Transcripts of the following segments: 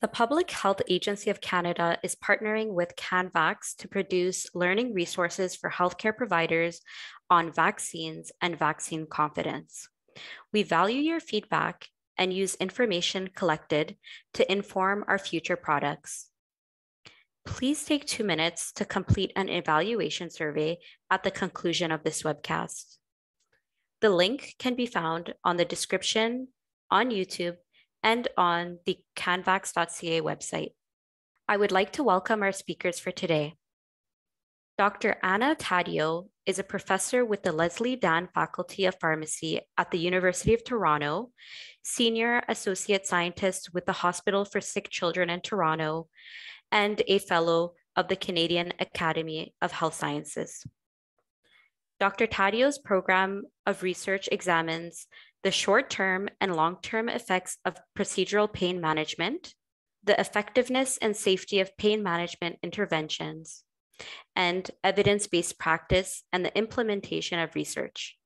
The Public Health Agency of Canada is partnering with CanVax to produce learning resources for healthcare providers on vaccines and vaccine confidence. We value your feedback and use information collected to inform our future products. Please take 2 minutes to complete an evaluation survey at the conclusion of this webcast. The link can be found on the description, on YouTube, and on the canvax.ca website. I would like to welcome our speakers for today. Dr. Anna Taddeo is a professor with the Leslie Dan Faculty of Pharmacy at the University of Toronto, Senior Associate Scientist with the Hospital for Sick Children in Toronto, and a Fellow of the Canadian Academy of Health Sciences. Dr. Taddeo's program of research examines the short-term and long-term effects of procedural pain management, the effectiveness and safety of pain management interventions, and evidence-based practice and the implementation of research.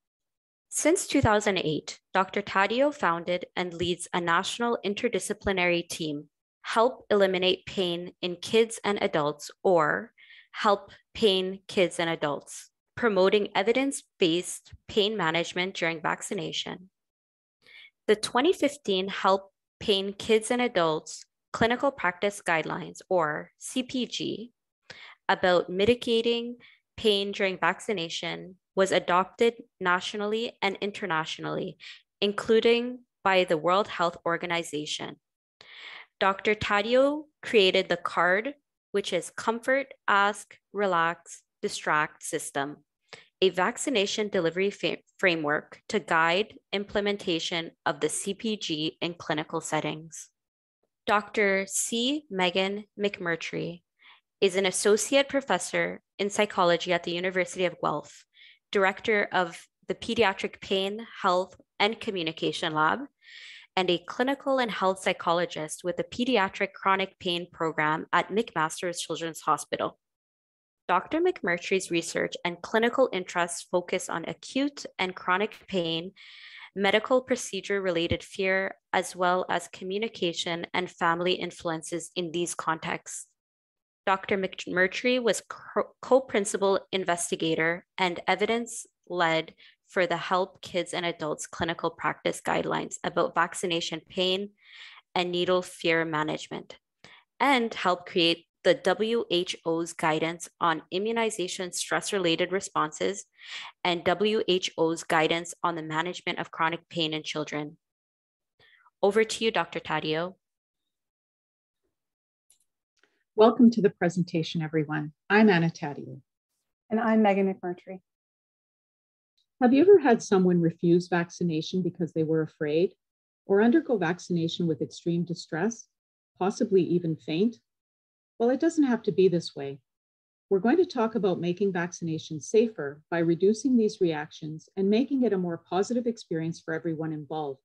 Since 2008, Dr. Taddeo founded and leads a national interdisciplinary team, Help Eliminate Pain in Kids and Adults, or Help Pain Kids and Adults, promoting evidence-based pain management during vaccination. The 2015 Help Pain Kids and Adults Clinical Practice Guidelines, or CPG, about mitigating pain during vaccination was adopted nationally and internationally, including by the World Health Organization. Dr. Taddeo created the CARD, which is Comfort, Ask, Relax, Distract System, a vaccination delivery framework to guide implementation of the CPG in clinical settings. Dr. C. Megan McMurtry is an associate professor in psychology at the University of Guelph, director of the Pediatric Pain, Health, and Communication Lab, and a clinical and health psychologist with the Pediatric Chronic Pain Program at McMaster's Children's Hospital. Dr. McMurtry's research and clinical interests focus on acute and chronic pain, medical procedure-related fear, as well as communication and family influences in these contexts. Dr. McMurtry was co-principal investigator and evidence-led for the Help Kids and Adults Clinical Practice Guidelines about vaccination pain and needle fear management, and helped create the WHO's guidance on immunization stress-related responses and WHO's guidance on the management of chronic pain in children. Over to you, Dr. Taddeo. Welcome to the presentation, everyone. I'm Anna Taddeo. And I'm Megan McMurtry. Have you ever had someone refuse vaccination because they were afraid, or undergo vaccination with extreme distress, possibly even faint? Well, it doesn't have to be this way. We're going to talk about making vaccination safer by reducing these reactions and making it a more positive experience for everyone involved.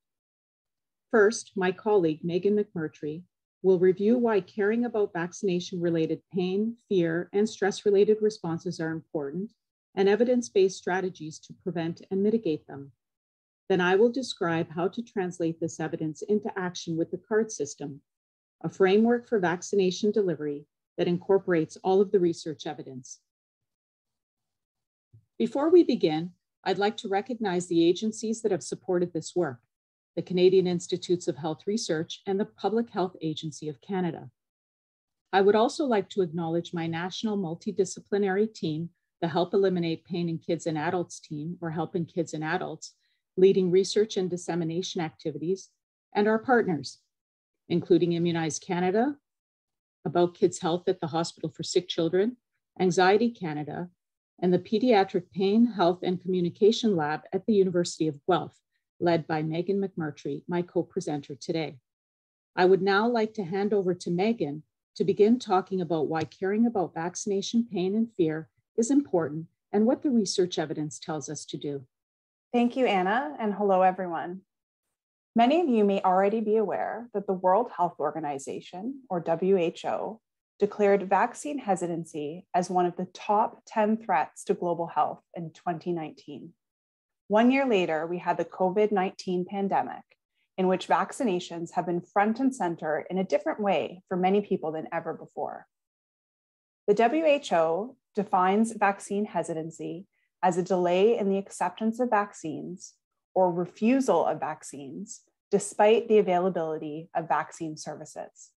First, my colleague, Megan McMurtry, will review why caring about vaccination-related pain, fear, and stress-related responses are important, and evidence-based strategies to prevent and mitigate them. Then I will describe how to translate this evidence into action with the CARD system, a framework for vaccination delivery that incorporates all of the research evidence. Before we begin, I'd like to recognize the agencies that have supported this work: the Canadian Institutes of Health Research and the Public Health Agency of Canada. I would also like to acknowledge my national multidisciplinary team, the Help Eliminate Pain in Kids and Adults team, or Helping Kids and Adults, leading research and dissemination activities, and our partners, including Immunize Canada, About Kids' Health at the Hospital for Sick Children, Anxiety Canada, and the Pediatric Pain, Health, and Communication Lab at the University of Guelph, led by Megan McMurtry, my co-presenter today. I would now like to hand over to Megan to begin talking about why caring about vaccination pain and fear is important and what the research evidence tells us to do. Thank you, Anna, and hello, everyone. Many of you may already be aware that the World Health Organization, or WHO, declared vaccine hesitancy as one of the top 10 threats to global health in 2019. 1 year later, we had the COVID-19 pandemic, in which vaccinations have been front and center in a different way for many people than ever before. The WHO defines vaccine hesitancy as a delay in the acceptance of vaccines or refusal of vaccines despite the availability of vaccine services.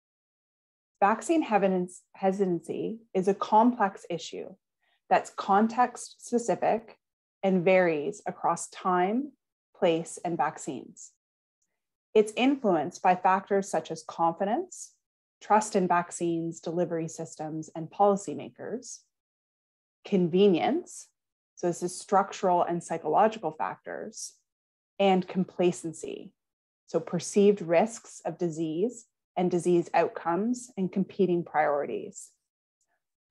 Vaccine hesitancy is a complex issue that's context specific and varies across time, place, and vaccines. It's influenced by factors such as confidence, trust in vaccines, delivery systems, and policymakers, convenience, so this is structural and psychological factors, and complacency, so perceived risks of disease and disease outcomes and competing priorities.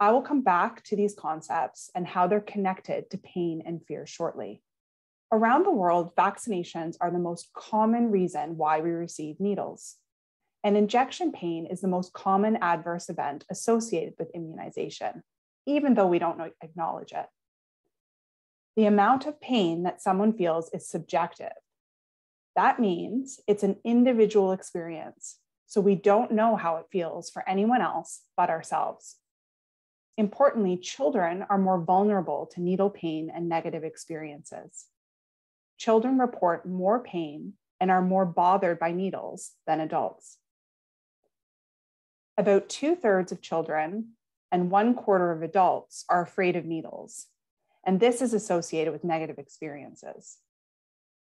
I will come back to these concepts and how they're connected to pain and fear shortly. Around the world, vaccinations are the most common reason why we receive needles. And injection pain is the most common adverse event associated with immunization, even though we don't acknowledge it. The amount of pain that someone feels is subjective. That means it's an individual experience, so we don't know how it feels for anyone else but ourselves. Importantly, children are more vulnerable to needle pain and negative experiences. Children report more pain and are more bothered by needles than adults. About 2/3 of children and 1/4 of adults are afraid of needles, and this is associated with negative experiences.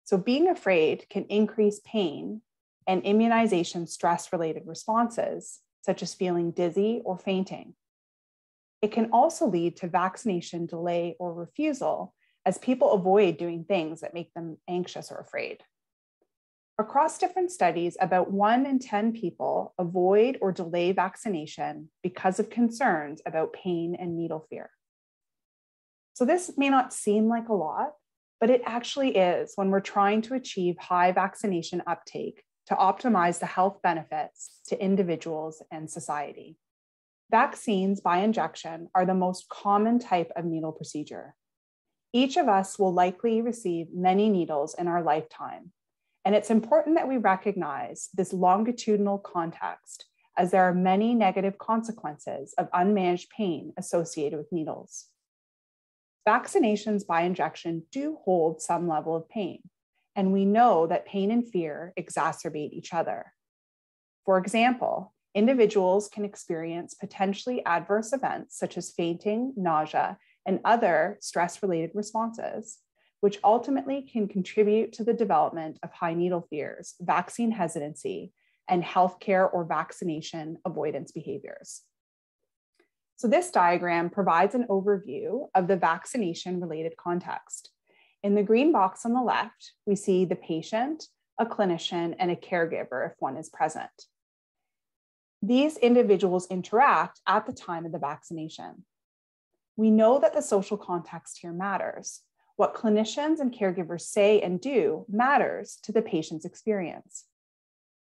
So being afraid can increase pain and immunization stress-related responses, such as feeling dizzy or fainting. It can also lead to vaccination delay or refusal as people avoid doing things that make them anxious or afraid. Across different studies, about 1 in 10 people avoid or delay vaccination because of concerns about pain and needle fear. So this may not seem like a lot, but it actually is when we're trying to achieve high vaccination uptake to optimize the health benefits to individuals and society. Vaccines by injection are the most common type of needle procedure. Each of us will likely receive many needles in our lifetime, and it's important that we recognize this longitudinal context as there are many negative consequences of unmanaged pain associated with needles. Vaccinations by injection do hold some level of pain, and we know that pain and fear exacerbate each other. For example, individuals can experience potentially adverse events such as fainting, nausea, and other stress-related responses, which ultimately can contribute to the development of high needle fears, vaccine hesitancy, and healthcare or vaccination avoidance behaviors. So this diagram provides an overview of the vaccination-related context. In the green box on the left, we see the patient, a clinician, and a caregiver if one is present. These individuals interact at the time of the vaccination. We know that the social context here matters. What clinicians and caregivers say and do matters to the patient's experience.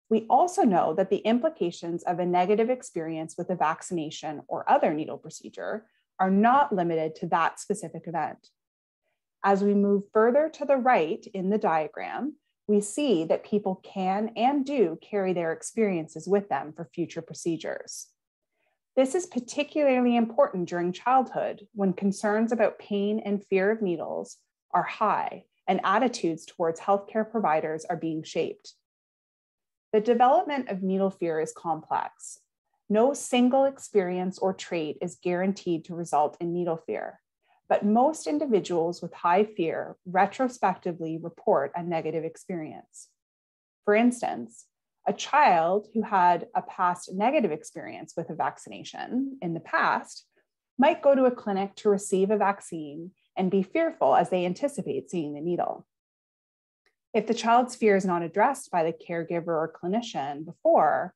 We also know that the implications of a negative experience with a vaccination or other needle procedure are not limited to that specific event. As we move further to the right in the diagram, we see that people can and do carry their experiences with them for future procedures. This is particularly important during childhood when concerns about pain and fear of needles are high and attitudes towards healthcare providers are being shaped. The development of needle fear is complex. No single experience or trait is guaranteed to result in needle fear, but most individuals with high fear retrospectively report a negative experience. For instance, a child who had a past negative experience with a vaccination in the past might go to a clinic to receive a vaccine and be fearful as they anticipate seeing the needle. If the child's fear is not addressed by the caregiver or clinician before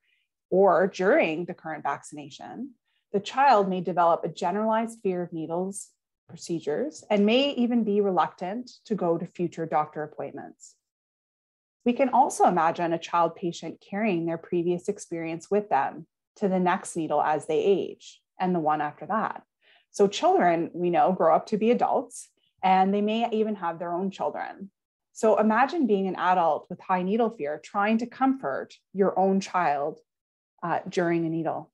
or during the current vaccination, the child may develop a generalized fear of needles procedures and may even be reluctant to go to future doctor appointments. We can also imagine a child patient carrying their previous experience with them to the next needle as they age and the one after that. So children, we know, grow up to be adults, and they may even have their own children. So imagine being an adult with high needle fear, trying to comfort your own child during a needle.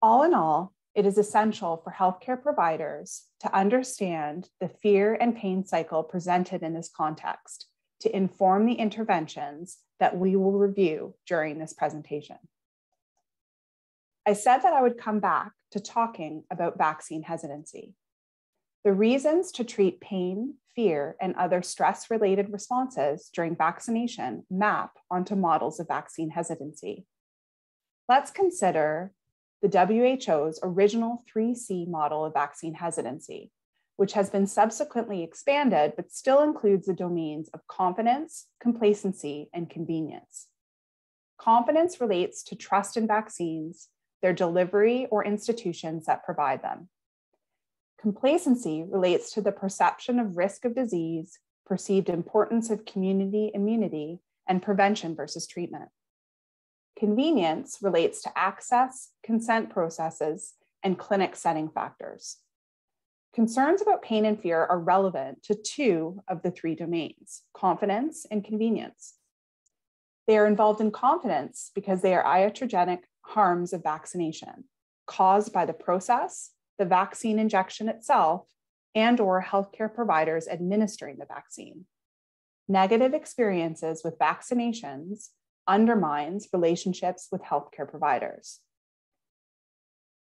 All in all, it is essential for healthcare providers to understand the fear and pain cycle presented in this context to inform the interventions that we will review during this presentation. I said that I would come back to talking about vaccine hesitancy. The reasons to treat pain, fear, and other stress-related responses during vaccination map onto models of vaccine hesitancy. Let's consider the WHO's original 3C model of vaccine hesitancy, which has been subsequently expanded, but still includes the domains of confidence, complacency, and convenience. Confidence relates to trust in vaccines, their delivery, or institutions that provide them. Complacency relates to the perception of risk of disease, perceived importance of community immunity, and prevention versus treatment. Convenience relates to access, consent processes, and clinic setting factors. Concerns about pain and fear are relevant to two of the three domains, confidence and convenience. They are involved in confidence because they are iatrogenic harms of vaccination caused by the process, the vaccine injection itself, and/or healthcare providers administering the vaccine. Negative experiences with vaccinations undermines relationships with healthcare providers.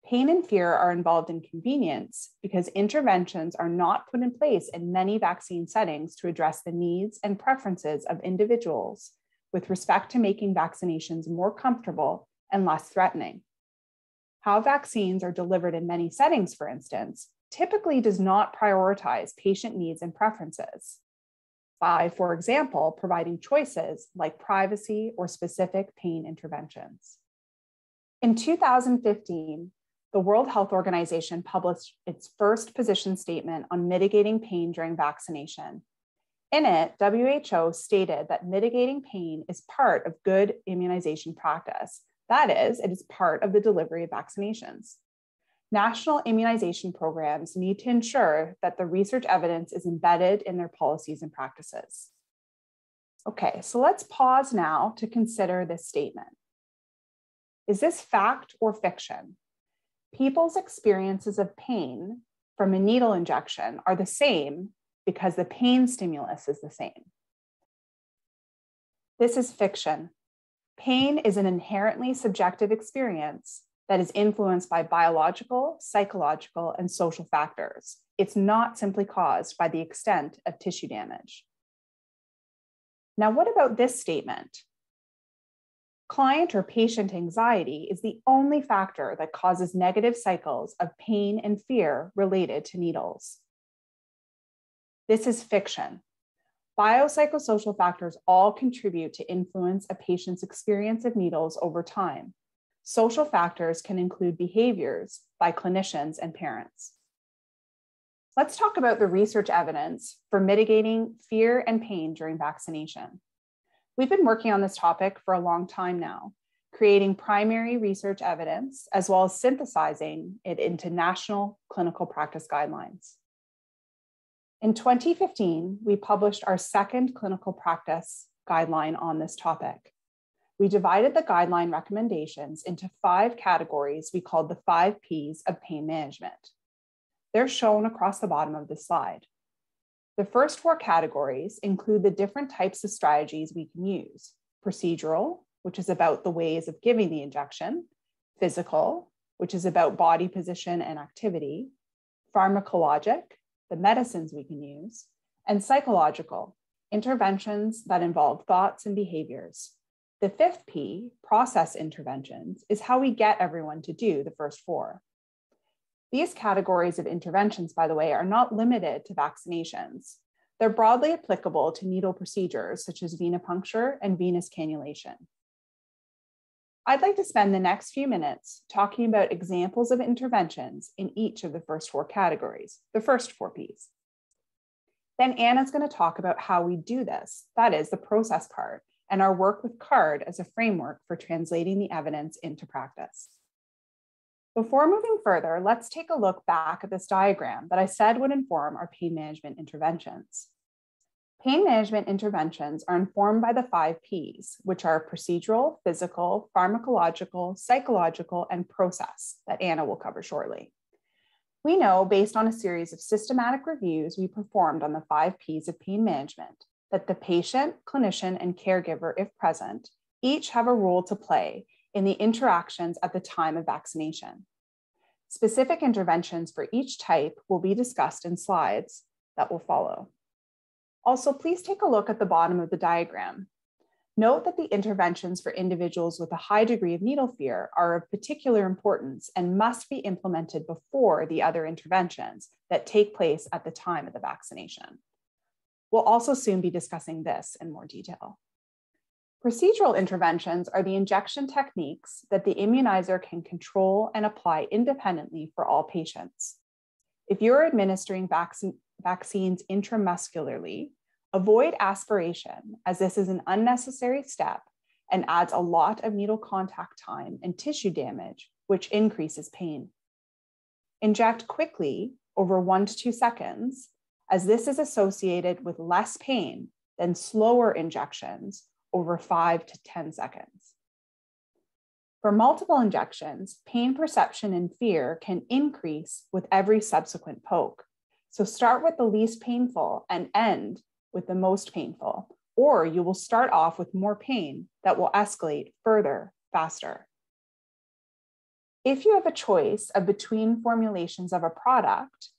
Pain and fear are involved in convenience because interventions are not put in place in many vaccine settings to address the needs and preferences of individuals with respect to making vaccinations more comfortable and less threatening. How vaccines are delivered in many settings, for instance, typically does not prioritize patient needs and preferences by, for example, providing choices like privacy or specific pain interventions. In 2015, the World Health Organization published its first position statement on mitigating pain during vaccination. In it, WHO stated that mitigating pain is part of good immunization practice. That is, it is part of the delivery of vaccinations. National immunization programs need to ensure that the research evidence is embedded in their policies and practices. Okay, so let's pause now to consider this statement. Is this fact or fiction? People's experiences of pain from a needle injection are the same because the pain stimulus is the same. This is fiction. Pain is an inherently subjective experience that is influenced by biological, psychological, and social factors. It's not simply caused by the extent of tissue damage. Now, what about this statement? Client or patient anxiety is the only factor that causes negative cycles of pain and fear related to needles. This is fiction. Biopsychosocial factors all contribute to influence a patient's experience of needles over time. Social factors can include behaviors by clinicians and parents. Let's talk about the research evidence for mitigating fear and pain during vaccination. We've been working on this topic for a long time now, creating primary research evidence, as well as synthesizing it into national clinical practice guidelines. In 2015, we published our second clinical practice guideline on this topic. We divided the guideline recommendations into 5 categories we called the 5 Ps of pain management. They're shown across the bottom of this slide. The first 4 categories include the different types of strategies we can use: procedural, which is about the ways of giving the injection; physical, which is about body position and activity; pharmacologic, the medicines we can use; and psychological, interventions that involve thoughts and behaviors. The 5th P, process interventions, is how we get everyone to do the first 4. These categories of interventions, by the way, are not limited to vaccinations. They're broadly applicable to needle procedures such as venipuncture and venous cannulation. I'd like to spend the next few minutes talking about examples of interventions in each of the first 4 categories, the first 4 Ps. Then Anna's going to talk about how we do this, that is the process part, and our work with CARD as a framework for translating the evidence into practice. Before moving further, let's take a look back at this diagram that I said would inform our pain management interventions. Pain management interventions are informed by the 5 Ps, which are procedural, physical, pharmacological, psychological, and process that Anna will cover shortly. We know, based on a series of systematic reviews we performed on the 5 Ps of pain management, that the patient, clinician, and caregiver, if present, each have a role to play in the interactions at the time of vaccination. Specific interventions for each type will be discussed in slides that will follow. Also, please take a look at the bottom of the diagram. Note that the interventions for individuals with a high degree of needle fear are of particular importance and must be implemented before the other interventions that take place at the time of the vaccination. We'll also soon be discussing this in more detail. Procedural interventions are the injection techniques that the immunizer can control and apply independently for all patients. If you're administering vaccines intramuscularly, avoid aspiration, as this is an unnecessary step and adds a lot of needle contact time and tissue damage, which increases pain. Inject quickly, over 1 to 2 seconds, as this is associated with less pain than slower injections over 5 to 10 seconds. For multiple injections, pain perception and fear can increase with every subsequent poke. So start with the least painful and end with the most painful, or you will start off with more pain that will escalate further, faster. If you have a choice of between formulations of a product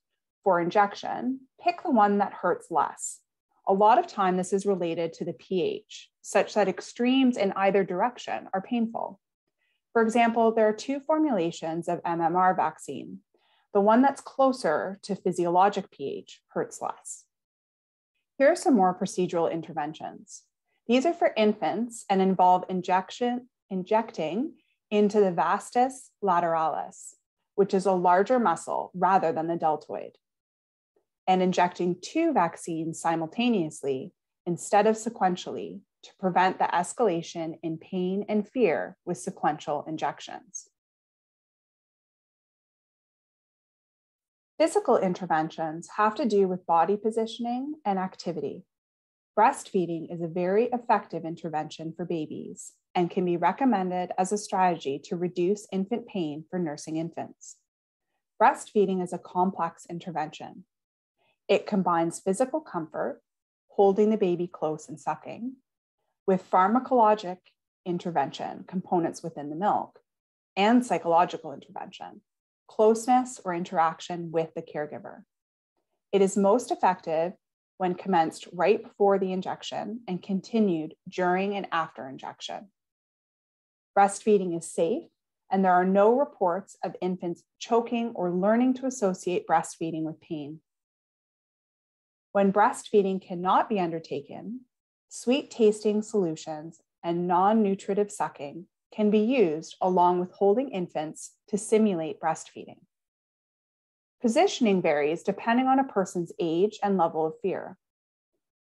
for injection, pick the one that hurts less. A lot of time this is related to the pH, such that extremes in either direction are painful. For example, there are 2 formulations of MMR vaccine. The one that's closer to physiologic pH hurts less. Here are some more procedural interventions. These are for infants and involve injecting into the vastus lateralis, which is a larger muscle rather than the deltoid, and injecting 2 vaccines simultaneously instead of sequentially to prevent the escalation in pain and fear with sequential injections. Physical interventions have to do with body positioning and activity. Breastfeeding is a very effective intervention for babies and can be recommended as a strategy to reduce infant pain for nursing infants. Breastfeeding is a complex intervention. It combines physical comfort, holding the baby close and sucking, with pharmacologic intervention, components within the milk, and psychological intervention, closeness or interaction with the caregiver. It is most effective when commenced right before the injection and continued during and after injection. Breastfeeding is safe, and there are no reports of infants choking or learning to associate breastfeeding with pain. When breastfeeding cannot be undertaken, sweet tasting solutions and non-nutritive sucking can be used along with holding infants to simulate breastfeeding. Positioning varies depending on a person's age and level of fear.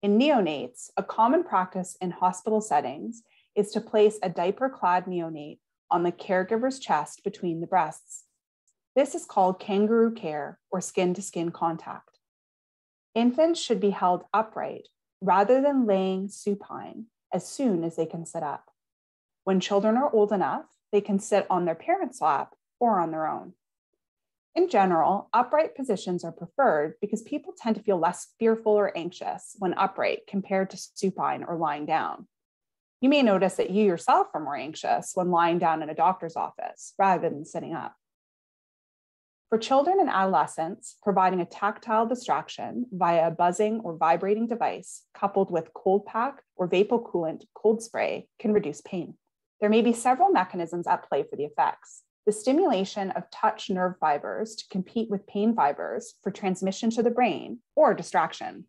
In neonates, a common practice in hospital settings is to place a diaper-clad neonate on the caregiver's chest between the breasts. This is called kangaroo care or skin-to-skin contact. Infants should be held upright rather than laying supine as soon as they can sit up. When children are old enough, they can sit on their parent's lap or on their own. In general, upright positions are preferred because people tend to feel less fearful or anxious when upright compared to supine or lying down. You may notice that you yourself are more anxious when lying down in a doctor's office rather than sitting up. For children and adolescents, providing a tactile distraction via a buzzing or vibrating device coupled with cold pack or vapocoolant cold spray can reduce pain. There may be several mechanisms at play for the effects. The stimulation of touch nerve fibers to compete with pain fibers for transmission to the brain, or distraction.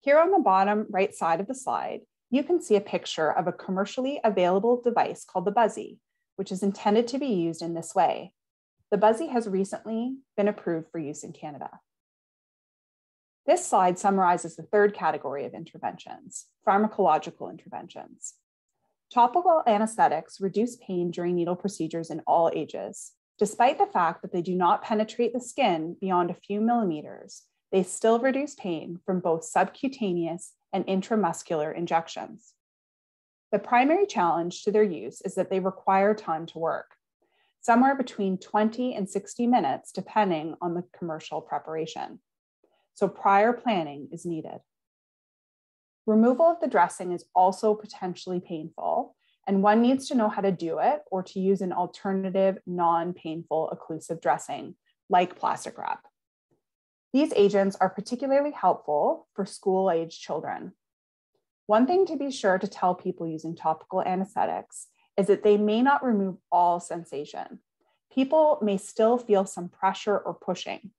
Here on the bottom right side of the slide, you can see a picture of a commercially available device called the Buzzy, which is intended to be used in this way. The Buzzy has recently been approved for use in Canada. This slide summarizes the 3rd category of interventions, pharmacological interventions. Topical anesthetics reduce pain during needle procedures in all ages. Despite the fact that they do not penetrate the skin beyond a few millimeters, they still reduce pain from both subcutaneous and intramuscular injections. The primary challenge to their use is that they require time to work, somewhere between 20 and 60 minutes, depending on the commercial preparation. So prior planning is needed. Removal of the dressing is also potentially painful, and one needs to know how to do it or to use an alternative, non-painful occlusive dressing like plastic wrap. These agents are particularly helpful for school-age children. One thing to be sure to tell people using topical anesthetics is that they may not remove all sensation. People may still feel some pressure or pushing.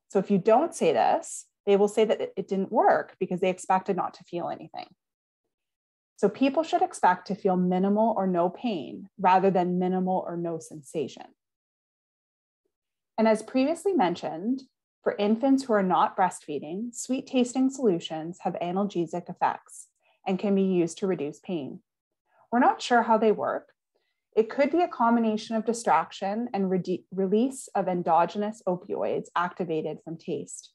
So if you don't say this, they will say that it didn't work because they expected not to feel anything. So people should expect to feel minimal or no pain rather than minimal or no sensation. And as previously mentioned, for infants who are not breastfeeding, sweet tasting solutions have analgesic effects and can be used to reduce pain. We're not sure how they work. It could be a combination of distraction and release of endogenous opioids activated from taste.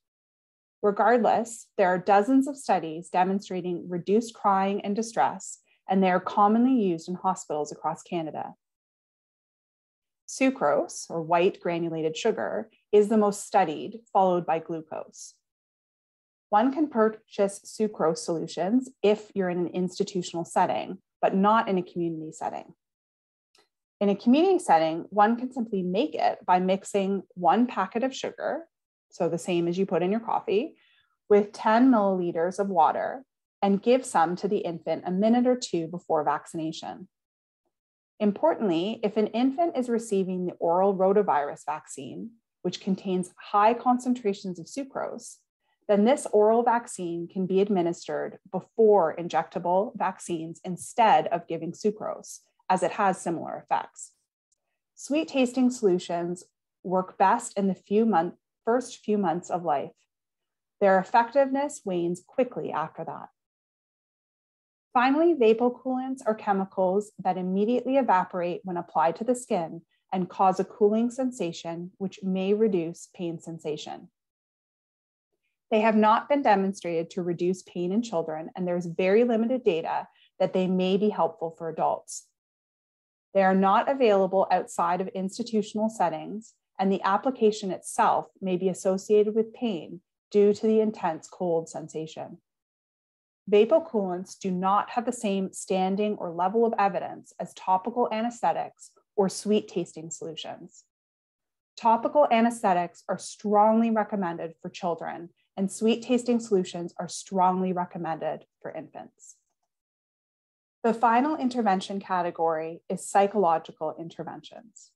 Regardless, there are dozens of studies demonstrating reduced crying and distress, and they are commonly used in hospitals across Canada. Sucrose, or white granulated sugar, is the most studied, followed by glucose. One can purchase sucrose solutions if you're in an institutional setting, but not in a community setting. In a community setting, one can simply make it by mixing 1 packet of sugar, so the same as you put in your coffee, with 10 milliliters of water, and give some to the infant a minute or 2 before vaccination. Importantly, if an infant is receiving the oral rotavirus vaccine, which contains high concentrations of sucrose, then this oral vaccine can be administered before injectable vaccines instead of giving sucrose, as it has similar effects. Sweet tasting solutions work best in the first few months of life. Their effectiveness wanes quickly after that. Finally, vapocoolants are chemicals that immediately evaporate when applied to the skin and cause a cooling sensation, which may reduce pain sensation. They have not been demonstrated to reduce pain in children, and there's very limited data that they may be helpful for adults. They are not available outside of institutional settings, and the application itself may be associated with pain due to the intense cold sensation. Vapocoolants do not have the same standing or level of evidence as topical anesthetics or sweet tasting solutions. Topical anesthetics are strongly recommended for children, and sweet tasting solutions are strongly recommended for infants. The final intervention category is psychological interventions.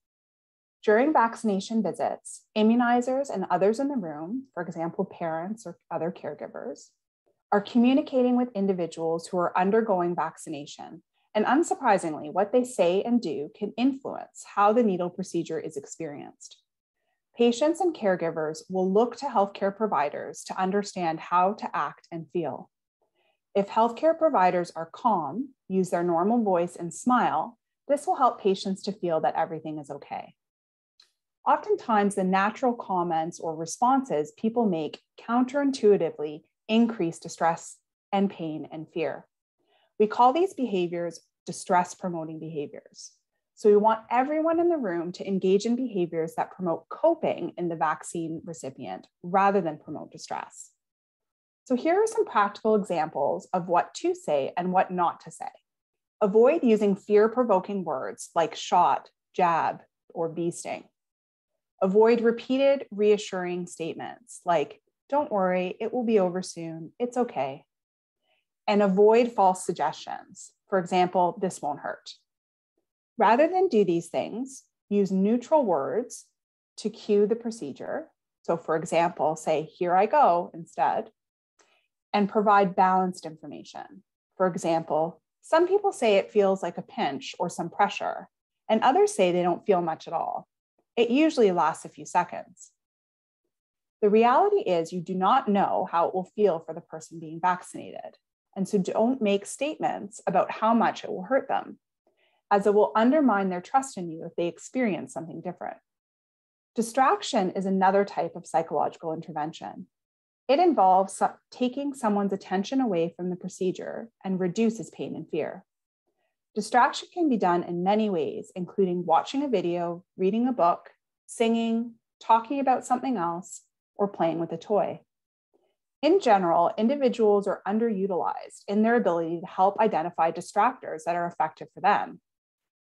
During vaccination visits, immunizers and others in the room, for example, parents or other caregivers, are communicating with individuals who are undergoing vaccination. And unsurprisingly, what they say and do can influence how the needle procedure is experienced. Patients and caregivers will look to healthcare providers to understand how to act and feel. If healthcare providers are calm, use their normal voice, and smile, this will help patients to feel that everything is okay. Oftentimes, the natural comments or responses people make counterintuitively increase distress and pain and fear. We call these behaviors distress-promoting behaviors. So we want everyone in the room to engage in behaviors that promote coping in the vaccine recipient rather than promote distress. So here are some practical examples of what to say and what not to say. Avoid using fear-provoking words like shot, jab, or bee sting. Avoid repeated reassuring statements like, don't worry, it will be over soon, it's okay. And avoid false suggestions. For example, this won't hurt. Rather than do these things, use neutral words to cue the procedure. So for example, say, here I go instead, and provide balanced information. For example, some people say it feels like a pinch or some pressure, and others say they don't feel much at all. It usually lasts a few seconds. The reality is you do not know how it will feel for the person being vaccinated. And so don't make statements about how much it will hurt them, as it will undermine their trust in you if they experience something different. Distraction is another type of psychological intervention. It involves taking someone's attention away from the procedure and reduces pain and fear. Distraction can be done in many ways, including watching a video, reading a book, singing, talking about something else, or playing with a toy. In general, individuals are underutilized in their ability to help identify distractors that are effective for them.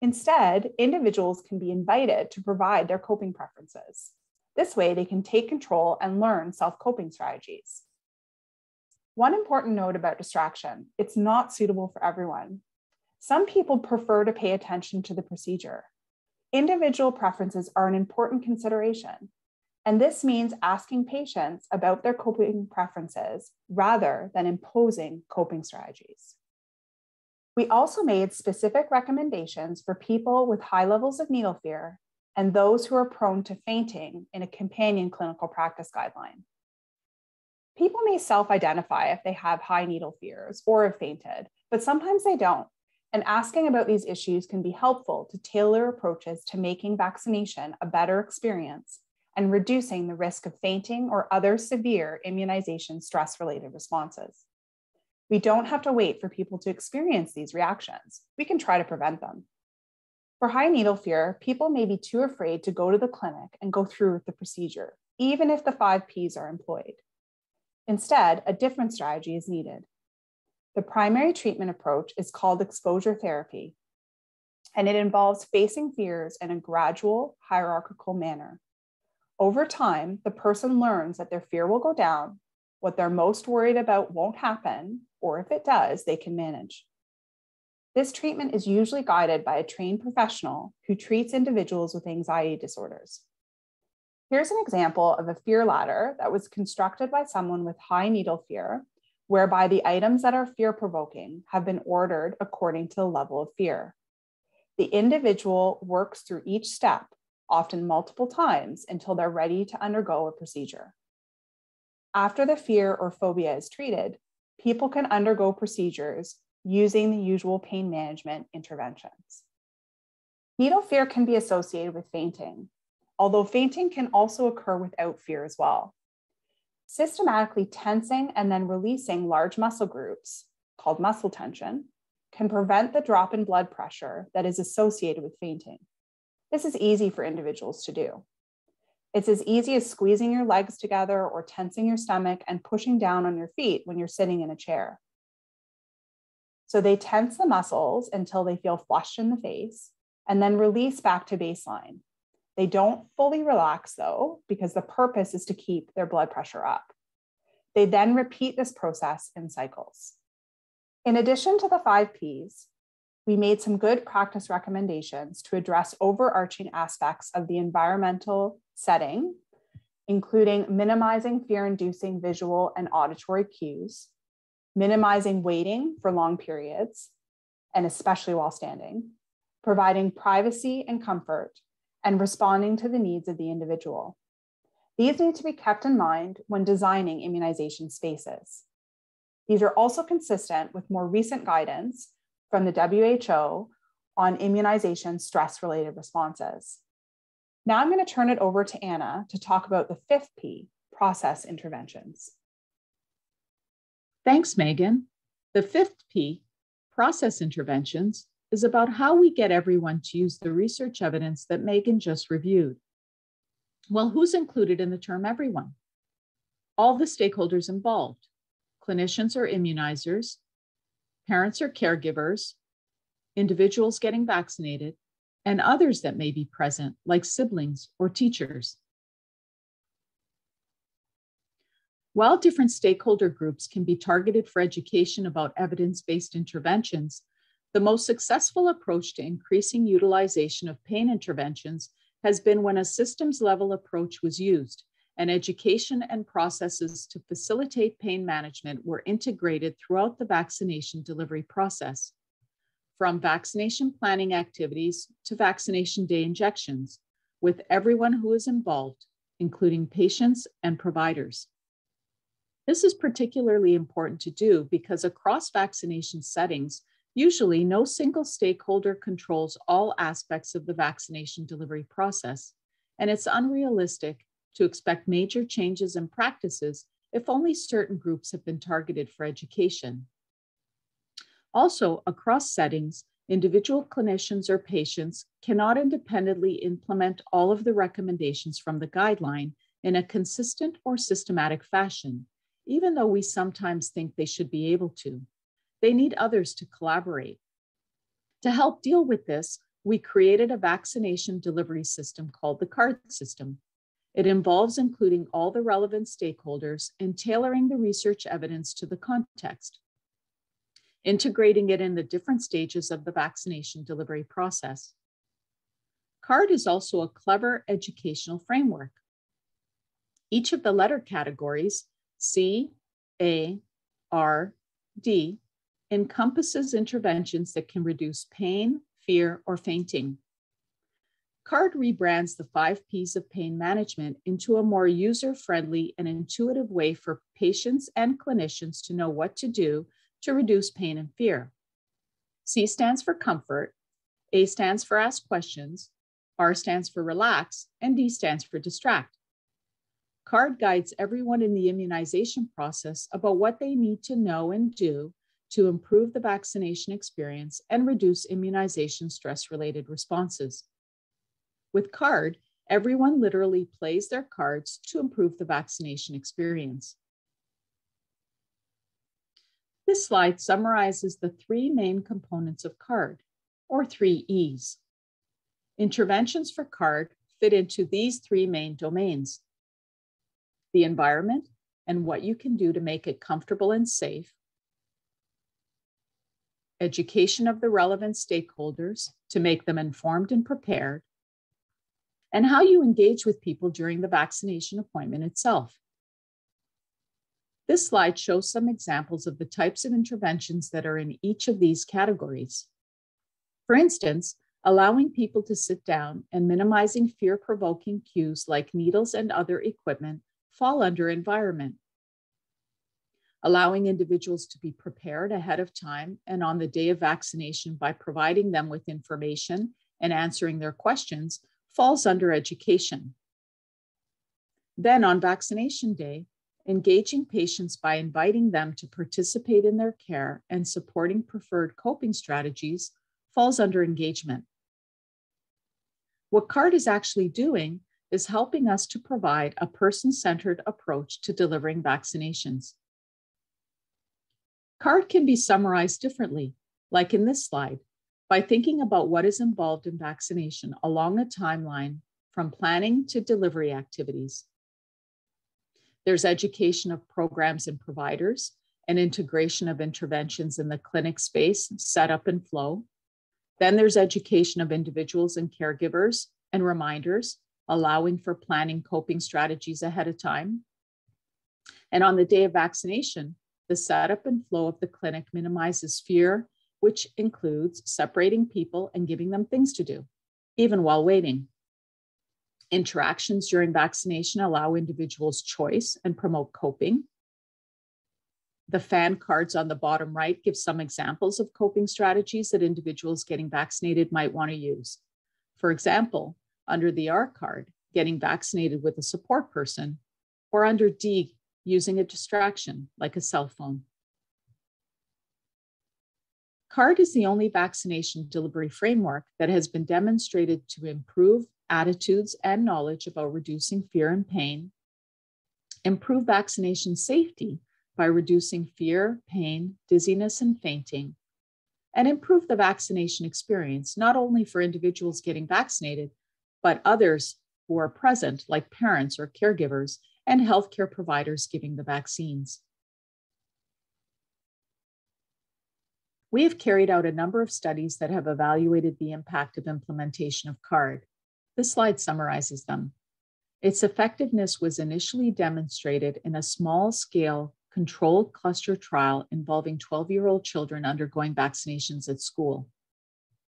Instead, individuals can be invited to provide their coping preferences. This way, they can take control and learn self-coping strategies. One important note about distraction: it's not suitable for everyone. Some people prefer to pay attention to the procedure. Individual preferences are an important consideration, and this means asking patients about their coping preferences rather than imposing coping strategies. We also made specific recommendations for people with high levels of needle fear and those who are prone to fainting in a companion clinical practice guideline. People may self-identify if they have high needle fears or have fainted, but sometimes they don't. And asking about these issues can be helpful to tailor approaches to making vaccination a better experience and reducing the risk of fainting or other severe immunization stress-related responses. We don't have to wait for people to experience these reactions. We can try to prevent them. For high needle fear, people may be too afraid to go to the clinic and go through with the procedure, even if the 5 Ps are employed. Instead, a different strategy is needed. The primary treatment approach is called exposure therapy, and it involves facing fears in a gradual, hierarchical manner. Over time, the person learns that their fear will go down, what they're most worried about won't happen, or if it does, they can manage. This treatment is usually guided by a trained professional who treats individuals with anxiety disorders. Here's an example of a fear ladder that was constructed by someone with high needle fear, whereby the items that are fear-provoking have been ordered according to the level of fear. The individual works through each step, often multiple times, until they're ready to undergo a procedure. After the fear or phobia is treated, people can undergo procedures using the usual pain management interventions. Needle fear can be associated with fainting, although fainting can also occur without fear as well. Systematically tensing and then releasing large muscle groups, called muscle tension, can prevent the drop in blood pressure that is associated with fainting. This is easy for individuals to do. It's as easy as squeezing your legs together or tensing your stomach and pushing down on your feet when you're sitting in a chair. So they tense the muscles until they feel flushed in the face and then release back to baseline. They don't fully relax though, because the purpose is to keep their blood pressure up. They then repeat this process in cycles. In addition to the 5 Ps, we made some good practice recommendations to address overarching aspects of the environmental setting, including minimizing fear-inducing visual and auditory cues, minimizing waiting for long periods, and especially while standing, providing privacy and comfort, and responding to the needs of the individual. These need to be kept in mind when designing immunization spaces. These are also consistent with more recent guidance from the WHO on immunization stress-related responses. Now I'm going to turn it over to Anna to talk about the 5th P, process interventions. Thanks, Megan. The 5th P, process interventions, is about how we get everyone to use the research evidence that Megan just reviewed. Well, who's included in the term everyone? All the stakeholders involved: clinicians or immunizers, parents or caregivers, individuals getting vaccinated, and others that may be present, like siblings or teachers. While different stakeholder groups can be targeted for education about evidence-based interventions, the most successful approach to increasing utilization of pain interventions has been when a systems-level approach was used and education and processes to facilitate pain management were integrated throughout the vaccination delivery process. From vaccination planning activities to vaccination day injections, with everyone who is involved, including patients and providers. This is particularly important to do because across vaccination settings, usually no single stakeholder controls all aspects of the vaccination delivery process, and it's unrealistic to expect major changes in practices if only certain groups have been targeted for education. Also, across settings, individual clinicians or patients cannot independently implement all of the recommendations from the guideline in a consistent or systematic fashion, even though we sometimes think they should be able to. They need others to collaborate. To help deal with this, we created a vaccination delivery system called the CARD system. It involves including all the relevant stakeholders and tailoring the research evidence to the context, integrating it in the different stages of the vaccination delivery process. CARD is also a clever educational framework. Each of the letter categories, C, A, R, D, encompasses interventions that can reduce pain, fear, or fainting. CARD rebrands the 5 Ps of pain management into a more user-friendly and intuitive way for patients and clinicians to know what to do to reduce pain and fear. C stands for comfort, A stands for ask questions, R stands for relax, and D stands for distract. CARD guides everyone in the immunization process about what they need to know and do to improve the vaccination experience and reduce immunization stress-related responses. With CARD, everyone literally plays their cards to improve the vaccination experience. This slide summarizes the 3 main components of CARD, or 3 E's. Interventions for CARD fit into these 3 main domains: the environment and what you can do to make it comfortable and safe, education of the relevant stakeholders to make them informed and prepared, and how you engage with people during the vaccination appointment itself. This slide shows some examples of the types of interventions that are in each of these categories. For instance, allowing people to sit down and minimizing fear-provoking cues like needles and other equipment fall under environment. Allowing individuals to be prepared ahead of time and on the day of vaccination by providing them with information and answering their questions falls under education. Then on vaccination day, engaging patients by inviting them to participate in their care and supporting preferred coping strategies falls under engagement. What CARD is actually doing is helping us to provide a person-centered approach to delivering vaccinations. CARD can be summarized differently, like in this slide, by thinking about what is involved in vaccination along a timeline from planning to delivery activities. There's education of programs and providers, and integration of interventions in the clinic space, setup and flow. Then there's education of individuals and caregivers and reminders, allowing for planning coping strategies ahead of time. And on the day of vaccination, the setup and flow of the clinic minimizes fear, which includes separating people and giving them things to do, even while waiting. Interactions during vaccination allow individuals choice and promote coping. The fan cards on the bottom right give some examples of coping strategies that individuals getting vaccinated might want to use. For example, under the R card, getting vaccinated with a support person, or under D, using a distraction like a cell phone. CARD is the only vaccination delivery framework that has been demonstrated to improve attitudes and knowledge about reducing fear and pain, improve vaccination safety by reducing fear, pain, dizziness, and fainting, and improve the vaccination experience, not only for individuals getting vaccinated, but others who are present, like parents or caregivers, and healthcare providers giving the vaccines. We have carried out a number of studies that have evaluated the impact of implementation of CARD. This slide summarizes them. Its effectiveness was initially demonstrated in a small-scale controlled cluster trial involving 12-year-old children undergoing vaccinations at school.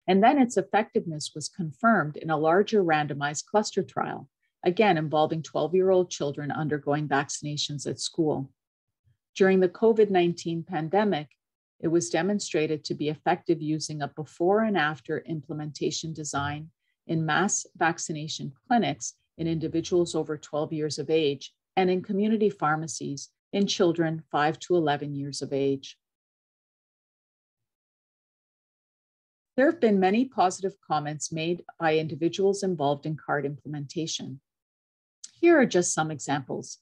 And then its effectiveness was confirmed in a larger randomized cluster trial, again involving 12-year-old children undergoing vaccinations at school. During the COVID-19 pandemic, it was demonstrated to be effective using a before and after implementation design in mass vaccination clinics in individuals over 12 years of age and in community pharmacies in children 5 to 11 years of age. There have been many positive comments made by individuals involved in CARD implementation. Here are just some examples.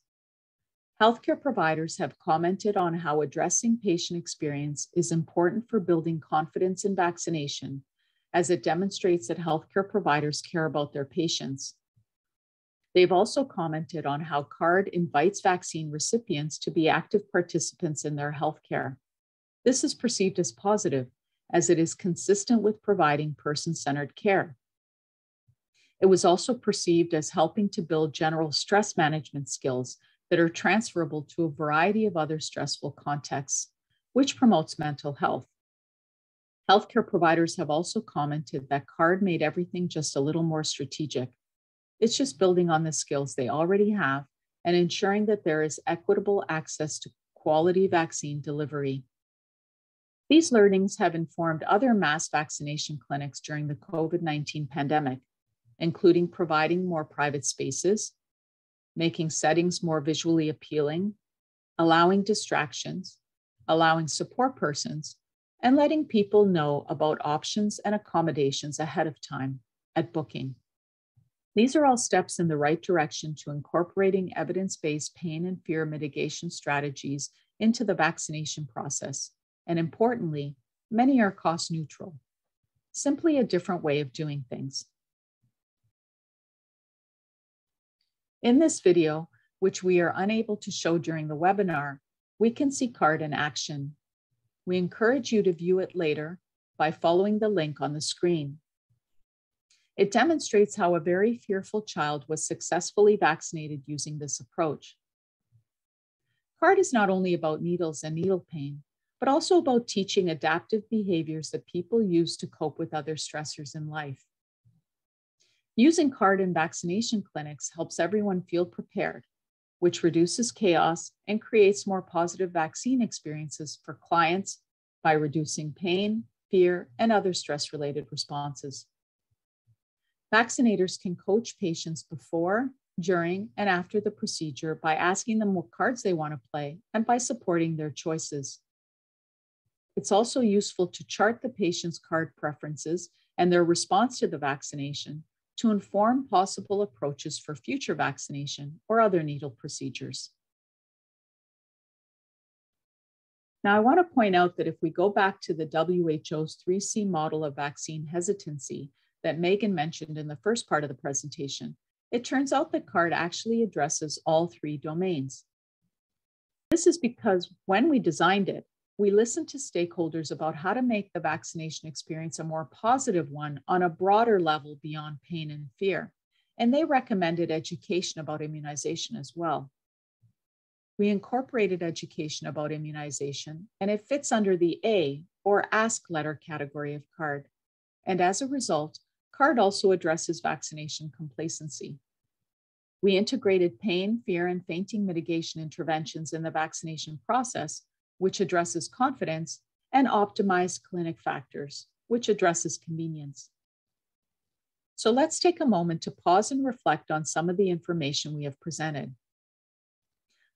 Healthcare providers have commented on how addressing patient experience is important for building confidence in vaccination, as it demonstrates that healthcare providers care about their patients. They've also commented on how CARD invites vaccine recipients to be active participants in their healthcare. This is perceived as positive, as it is consistent with providing person-centered care. It was also perceived as helping to build general stress management skills that are transferable to a variety of other stressful contexts, which promotes mental health. Healthcare providers have also commented that CARD made everything just a little more strategic. It's just building on the skills they already have and ensuring that there is equitable access to quality vaccine delivery. These learnings have informed other mass vaccination clinics during the COVID-19 pandemic, including providing more private spaces, making settings more visually appealing, allowing distractions, allowing support persons, and letting people know about options and accommodations ahead of time at booking. These are all steps in the right direction to incorporating evidence-based pain and fear mitigation strategies into the vaccination process. And importantly, many are cost neutral, simply a different way of doing things. In this video, which we are unable to show during the webinar, we can see CARD in action. We encourage you to view it later by following the link on the screen. It demonstrates how a very fearful child was successfully vaccinated using this approach. CARD is not only about needles and needle pain, but also about teaching adaptive behaviors that people use to cope with other stressors in life. Using CARD in vaccination clinics helps everyone feel prepared, which reduces chaos and creates more positive vaccine experiences for clients by reducing pain, fear, and other stress-related responses. Vaccinators can coach patients before, during, and after the procedure by asking them what cards they want to play and by supporting their choices. It's also useful to chart the patient's card preferences and their response to the vaccination to inform possible approaches for future vaccination or other needle procedures. Now, I want to point out that if we go back to the WHO's 3C model of vaccine hesitancy that Megan mentioned in the first part of the presentation, it turns out that CARD actually addresses all three domains. This is because when we designed it, we listened to stakeholders about how to make the vaccination experience a more positive one on a broader level beyond pain and fear, and they recommended education about immunization as well. We incorporated education about immunization, and it fits under the A, or ask letter category of CARD. And as a result, CARD also addresses vaccination complacency. We integrated pain, fear, and fainting mitigation interventions in the vaccination process, which addresses confidence, and optimized clinic factors, which addresses convenience. So let's take a moment to pause and reflect on some of the information we have presented.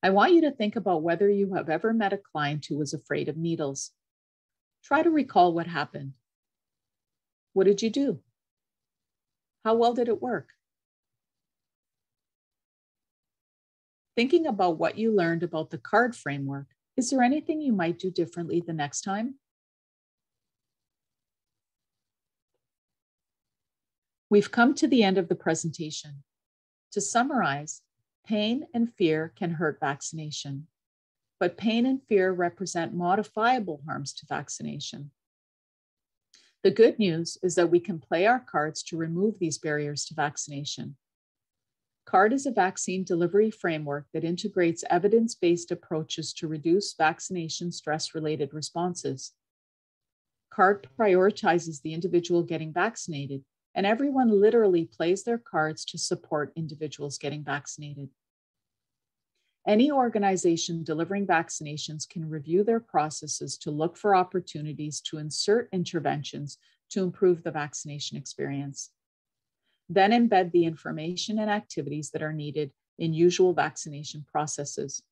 I want you to think about whether you have ever met a client who was afraid of needles. Try to recall what happened. What did you do? How well did it work? Thinking about what you learned about the CARD framework, is there anything you might do differently the next time? We've come to the end of the presentation. To summarize, pain and fear can hurt vaccination, but pain and fear represent modifiable harms to vaccination. The good news is that we can play our cards to remove these barriers to vaccination. CARD is a vaccine delivery framework that integrates evidence-based approaches to reduce vaccination stress-related responses. CARD prioritizes the individual getting vaccinated, and everyone literally plays their cards to support individuals getting vaccinated. Any organization delivering vaccinations can review their processes to look for opportunities to insert interventions to improve the vaccination experience. Then embed the information and activities that are needed in usual vaccination processes.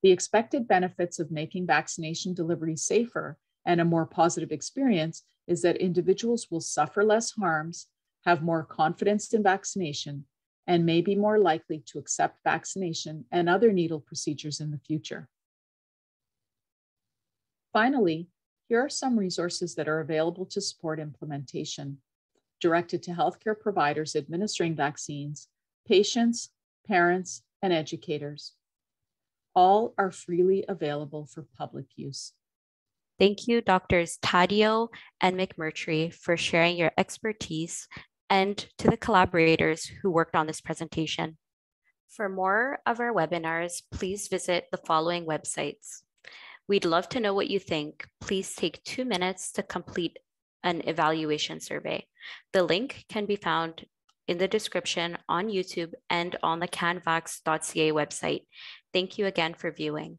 The expected benefits of making vaccination delivery safer and a more positive experience is that individuals will suffer less harms, have more confidence in vaccination, and may be more likely to accept vaccination and other needle procedures in the future. Finally, here are some resources that are available to support implementation, directed to healthcare providers administering vaccines, patients, parents, and educators. All are freely available for public use. Thank you, Drs. Taddeo and McMurtry, for sharing your expertise, and to the collaborators who worked on this presentation. For more of our webinars, please visit the following websites. We'd love to know what you think. Please take 2 minutes to complete an evaluation survey. The link can be found in the description on YouTube and on the canvax.ca website. Thank you again for viewing.